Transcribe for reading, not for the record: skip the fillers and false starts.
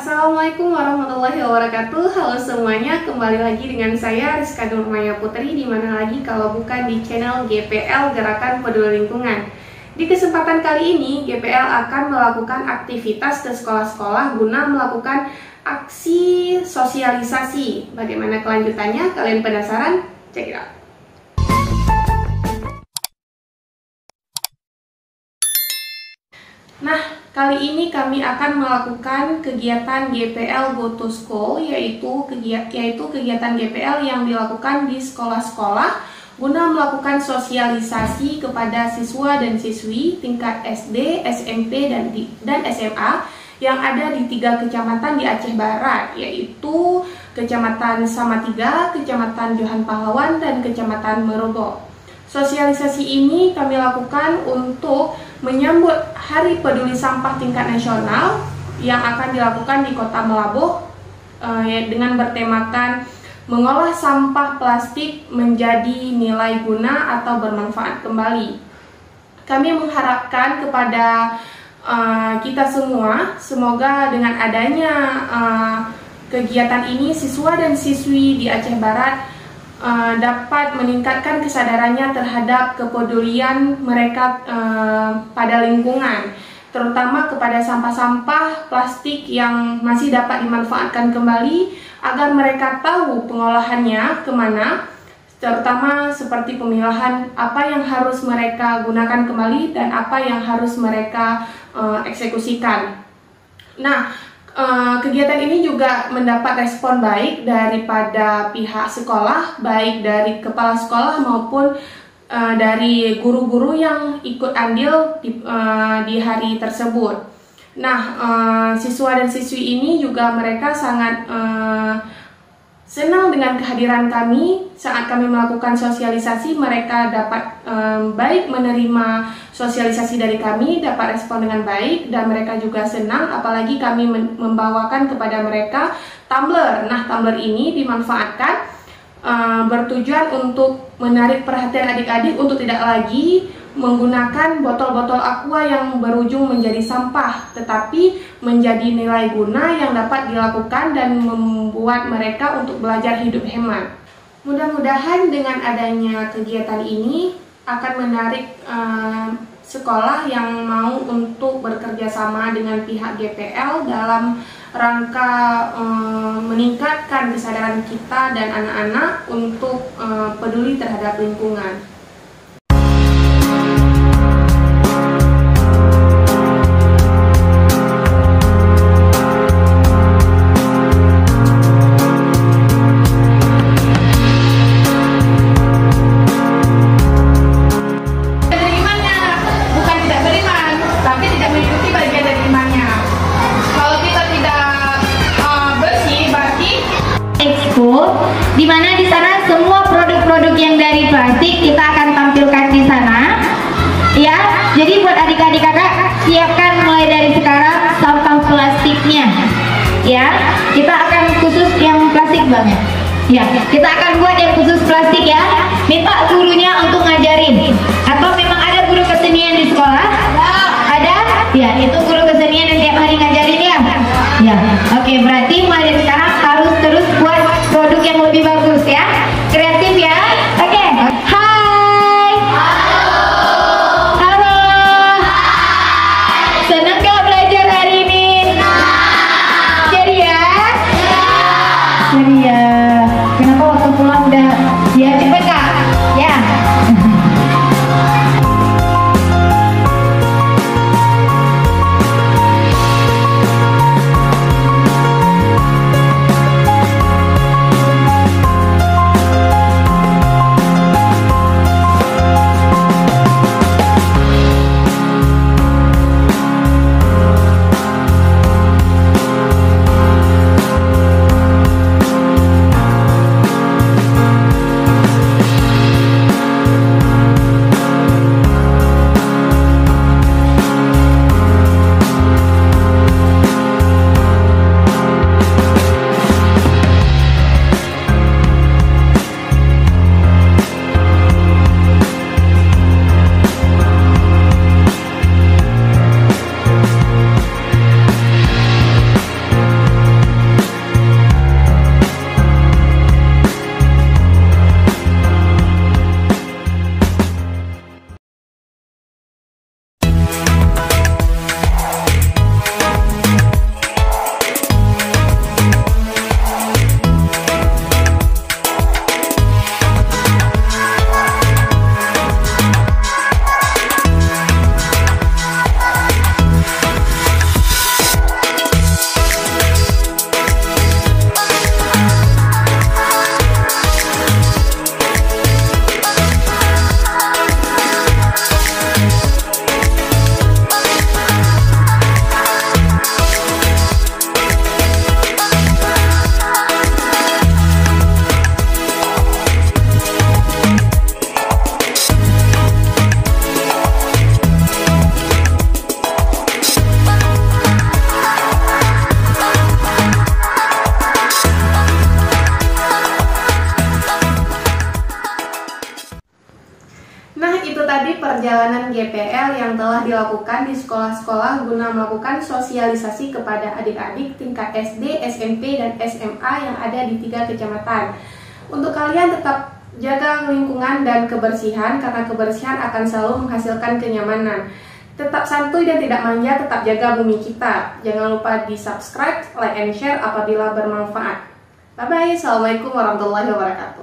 Assalamualaikum warahmatullahi wabarakatuh. Halo semuanya, kembali lagi dengan saya Rizka Nurmaya Putri. Di mana lagi kalau bukan di channel GPL Gerakan Peduli Lingkungan. Di kesempatan kali ini, GPL akan melakukan aktivitas ke sekolah-sekolah guna melakukan aksi sosialisasi. Bagaimana kelanjutannya? Kalian penasaran? Check it out. Nah, kali ini kami akan melakukan kegiatan GPL Go to School, yaitu kegiatan GPL yang dilakukan di sekolah-sekolah guna melakukan sosialisasi kepada siswa dan siswi tingkat SD, SMP, dan SMA yang ada di 3 kecamatan di Aceh Barat, yaitu Kecamatan Samatiga, Kecamatan Johan Pahlawan, dan Kecamatan Merobo. Sosialisasi ini kami lakukan untuk menyambut Hari Peduli Sampah tingkat nasional yang akan dilakukan di Kota Melabuh dengan bertemakan mengolah sampah plastik menjadi nilai guna atau bermanfaat kembali. Kami mengharapkan kepada kita semua, semoga dengan adanya kegiatan ini siswa dan siswi di Aceh Barat dapat meningkatkan kesadarannya terhadap kepedulian mereka pada lingkungan, terutama kepada sampah-sampah plastik yang masih dapat dimanfaatkan kembali, agar mereka tahu pengolahannya kemana, terutama seperti pemilahan apa yang harus mereka gunakan kembali dan apa yang harus mereka eksekusikan. Nah, kegiatan ini juga mendapat respon baik daripada pihak sekolah, baik dari kepala sekolah maupun dari guru-guru yang ikut andil di hari tersebut. Nah, siswa dan siswi ini juga mereka sangat senang dengan kehadiran kami saat kami melakukan sosialisasi. Mereka dapat baik menerima sosialisasi dari kami, dapat respon dengan baik, dan mereka juga senang apalagi kami membawakan kepada mereka tumbler. Nah, tumbler ini dimanfaatkan bertujuan untuk menarik perhatian adik-adik untuk tidak lagi menggunakan botol-botol aqua yang berujung menjadi sampah, tetapi menjadi nilai guna yang dapat dilakukan dan membuat mereka untuk belajar hidup hemat. Mudah-mudahan dengan adanya kegiatan ini akan menarik sekolah yang mau untuk bekerja sama dengan pihak GPL dalam rangka meningkatkan kesadaran kita dan anak-anak untuk peduli terhadap lingkungan. Di mana di sana semua produk-produk yang dari plastik kita akan tampilkan di sana, ya. Jadi buat adik-adik kakak, siapkan mulai dari sekarang sampah plastiknya, ya. Kita akan khusus yang plastik banget, ya. Kita akan buat yang khusus plastik, ya. Minta gurunya untuk ngajarin. Atau memang ada guru kesenian di sekolah? Ada? Ya, itu guru kesenian yang tiap hari ngajarin, ya. Ya, oke. Berarti mulai dari sekarang harus terus buat produk yang lebih bagus, ya, kreatif, ya. Oke. Hai. Halo. Senang gak belajar hari ini? Jadi ya. Jadi ya. Kenapa waktu pulang udah ya cepet kak? Ya. yang telah dilakukan di sekolah-sekolah guna melakukan sosialisasi kepada adik-adik tingkat SD, SMP, dan SMA yang ada di 3 kecamatan. Untuk kalian tetap jaga lingkungan dan kebersihan, karena kebersihan akan selalu menghasilkan kenyamanan. Tetap santuy dan tidak manja, tetap jaga bumi kita. Jangan lupa di subscribe, like, and share apabila bermanfaat. Bye-bye, Assalamualaikum warahmatullahi wabarakatuh.